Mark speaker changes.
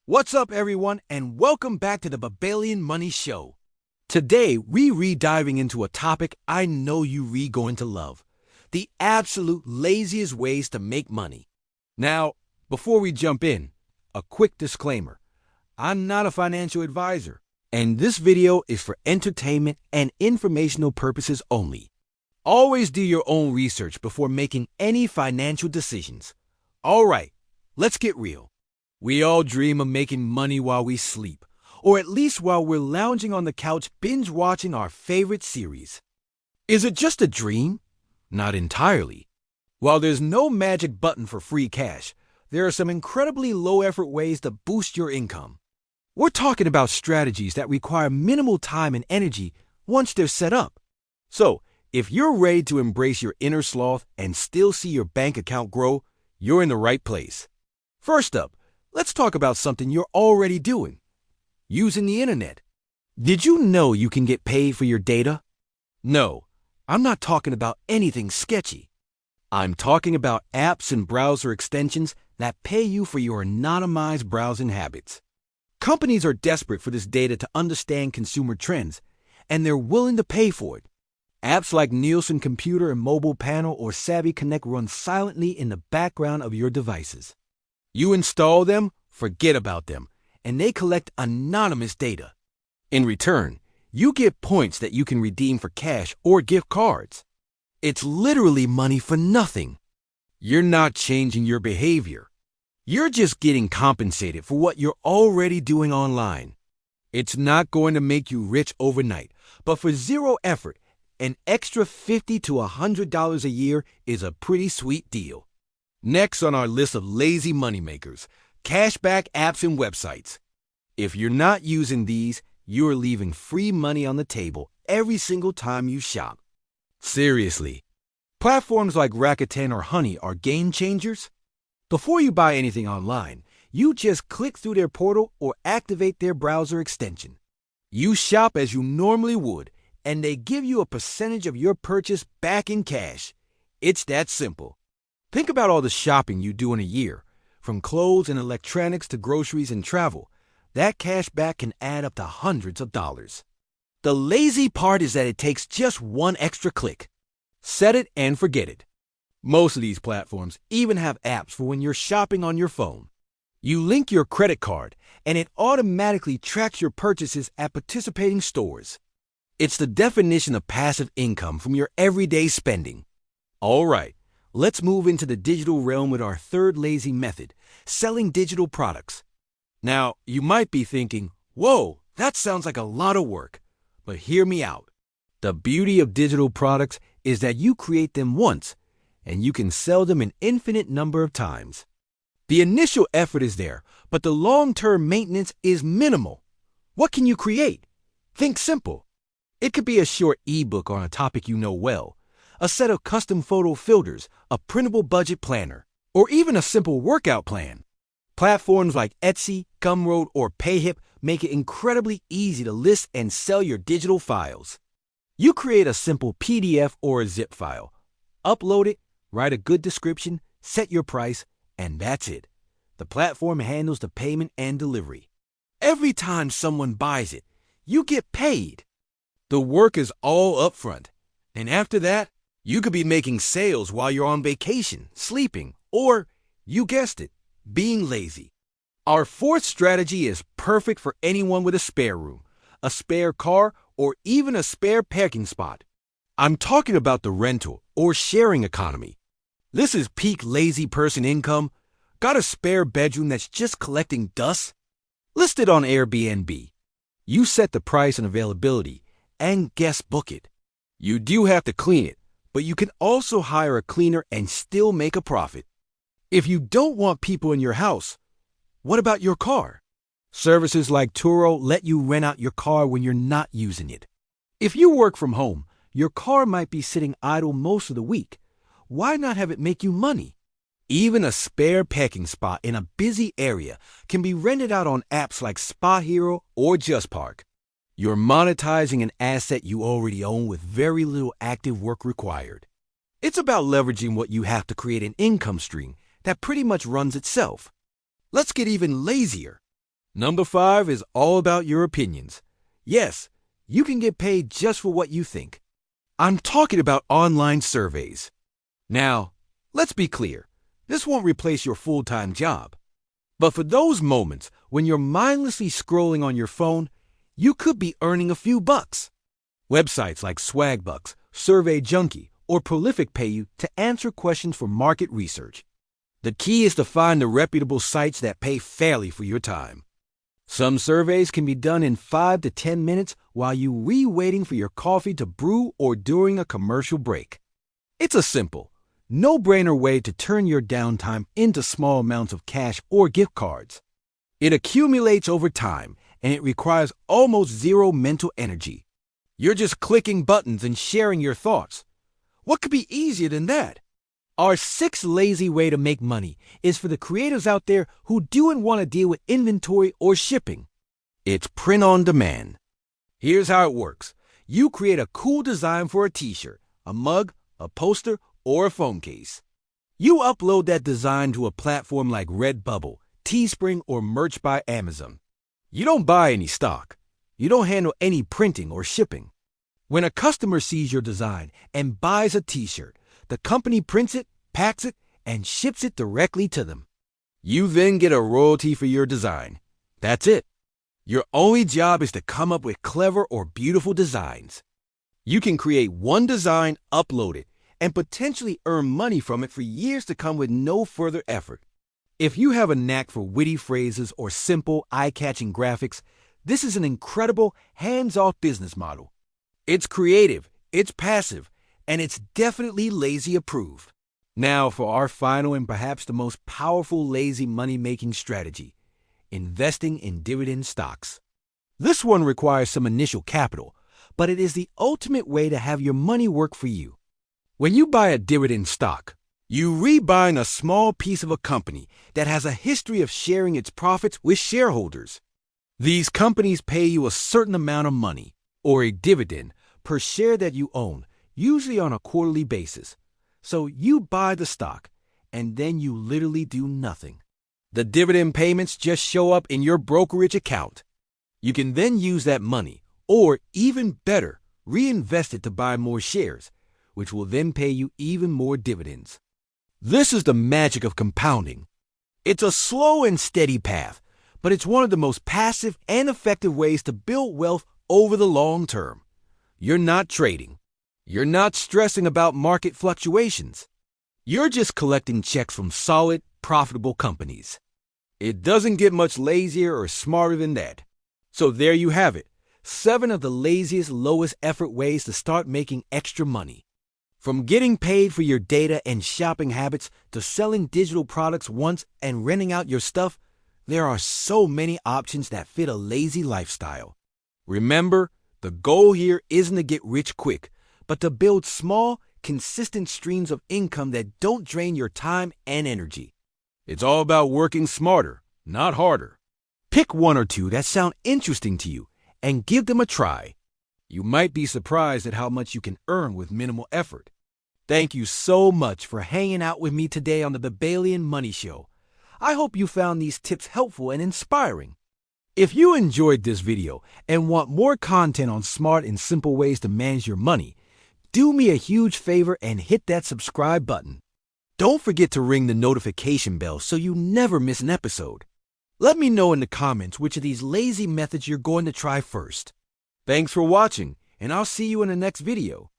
Speaker 1: What's up, everyone, and welcome back to the Babalian Money Show. Today, we diving into a topic I know you going to love: the absolute laziest ways to make money. Now, before we jump in, a quick disclaimer. I'm not a financial advisor, and this video is for entertainment and informational purposes only. Always do your own research before making any financial decisions. All right, let's get real. We all dream of making money while we sleep, or at least while we're lounging on the couch binge-watching our favorite series. Is it just a dream? Not entirely. While there's no magic button for free cash, there are some incredibly low-effort ways to boost your income. We're talking about strategies that require minimal time and energy once they're set up. So, if you're ready to embrace your inner sloth and still see your bank account grow, you're in the right place. First up, let's talk about something you're already doing: using the internet. Did you know you can get paid for your data? No, I'm not talking about anything sketchy. I'm talking about apps and browser extensions that pay you for your anonymized browsing habits. Companies are desperate for this data to understand consumer trends, and they're willing to pay for it. Apps like Nielsen Computer and Mobile Panel or Savvy Connect run silently in the background of your devices. You install them, forget about them, and they collect anonymous data. In return, you get points that you can redeem for cash or gift cards. It's literally money for nothing. You're not changing your behavior. You're just getting compensated for what you're already doing online. It's not going to make you rich overnight, but for zero effort, an extra $50 to $100 a year is a pretty sweet deal. Next on our list of lazy moneymakers: cashback apps and websites. If you're not using these, you're leaving free money on the table every single time you shop. Seriously. Platforms like Rakuten or Honey are game changers. Before you buy anything online, you just click through their portal or activate their browser extension. You shop as you normally would, and they give you a percentage of your purchase back in cash. It's that simple. Think about all the shopping you do in a year, from clothes and electronics to groceries and travel. That cash back can add up to hundreds of dollars. The lazy part is that it takes just one extra click. Set it and forget it. Most of these platforms even have apps for when you're shopping on your phone. You link your credit card, and it automatically tracks your purchases at participating stores. It's the definition of passive income from your everyday spending. All right, let's move into the digital realm with our third lazy method: selling digital products. Now, you might be thinking, whoa, that sounds like a lot of work. But hear me out. The beauty of digital products is that you create them once, and you can sell them an infinite number of times. The initial effort is there, but the long-term maintenance is minimal. What can you create? Think simple. It could be a short ebook on a topic you know well, a set of custom photo filters, a printable budget planner, or even a simple workout plan. Platforms like Etsy, Gumroad, or Payhip make it incredibly easy to list and sell your digital files. You create a simple PDF or a zip file, upload it, write a good description, set your price, and that's it. The platform handles the payment and delivery. Every time someone buys it, you get paid. The work is all upfront, and after that, you could be making sales while you're on vacation, sleeping, or, you guessed it, being lazy. Our fourth strategy is perfect for anyone with a spare room, a spare car, or even a spare parking spot. I'm talking about the rental or sharing economy. This is peak lazy person income. Got a spare bedroom that's just collecting dust? List it on Airbnb. You set the price and availability, and guest book it. You do have to clean it, but you can also hire a cleaner and still make a profit. If you don't want people in your house, what about your car? Services like Turo let you rent out your car when you're not using it. If you work from home, your car might be sitting idle most of the week. Why not have it make you money? Even a spare parking spot in a busy area can be rented out on apps like Spot Hero or JustPark. You're monetizing an asset you already own with very little active work required. It's about leveraging what you have to create an income stream that pretty much runs itself. Let's get even lazier. Number 5 is all about your opinions. Yes, you can get paid just for what you think. I'm talking about online surveys. Now, let's be clear. This won't replace your full-time job. But for those moments when you're mindlessly scrolling on your phone, you could be earning a few bucks. Websites like Swagbucks, Survey Junkie, or Prolific pay you to answer questions for market research. The key is to find the reputable sites that pay fairly for your time. Some surveys can be done in 5 to 10 minutes while you waiting for your coffee to brew or during a commercial break. It's a simple, no-brainer way to turn your downtime into small amounts of cash or gift cards. It accumulates over time, and it requires almost zero mental energy. You're just clicking buttons and sharing your thoughts. What could be easier than that? Our 6th lazy way to make money is for the creatives out there who don't want to deal with inventory or shipping. It's print on demand. Here's how it works. You create a cool design for a t-shirt, a mug, a poster, or a phone case. You upload that design to a platform like Redbubble, Teespring, or Merch by Amazon. You don't buy any stock. You don't handle any printing or shipping. When a customer sees your design and buys a t-shirt, the company prints it, packs it, and ships it directly to them. You then get a royalty for your design. That's it. Your only job is to come up with clever or beautiful designs. You can create one design, upload it, and potentially earn money from it for years to come with no further effort. If you have a knack for witty phrases or simple, eye-catching graphics, this is an incredible, hands-off business model. It's creative, it's passive, and it's definitely lazy approved. Now for our final and perhaps the most powerful lazy money-making strategy, investing in dividend stocks. This one requires some initial capital, but it is the ultimate way to have your money work for you. When you buy a dividend stock, you're rebuying a small piece of a company that has a history of sharing its profits with shareholders. These companies pay you a certain amount of money, or a dividend, per share that you own, usually on a quarterly basis. So you buy the stock, and then you literally do nothing. The dividend payments just show up in your brokerage account. You can then use that money, or even better, reinvest it to buy more shares, which will then pay you even more dividends. This is the magic of compounding. It's a slow and steady path, but it's one of the most passive and effective ways to build wealth over the long term. You're not trading. You're not stressing about market fluctuations. You're just collecting checks from solid, profitable companies. It doesn't get much lazier or smarter than that. So there you have it, 7 of the laziest, lowest effort ways to start making extra money. From getting paid for your data and shopping habits to selling digital products once and renting out your stuff, there are so many options that fit a lazy lifestyle. Remember, the goal here isn't to get rich quick, but to build small, consistent streams of income that don't drain your time and energy. It's all about working smarter, not harder. Pick 1 or 2 that sound interesting to you and give them a try. You might be surprised at how much you can earn with minimal effort. Thank you so much for hanging out with me today on the Babalian Money Show. I hope you found these tips helpful and inspiring. If you enjoyed this video and want more content on smart and simple ways to manage your money, do me a huge favor and hit that subscribe button. Don't forget to ring the notification bell so you never miss an episode. Let me know in the comments which of these lazy methods you're going to try first. Thanks for watching, and I'll see you in the next video.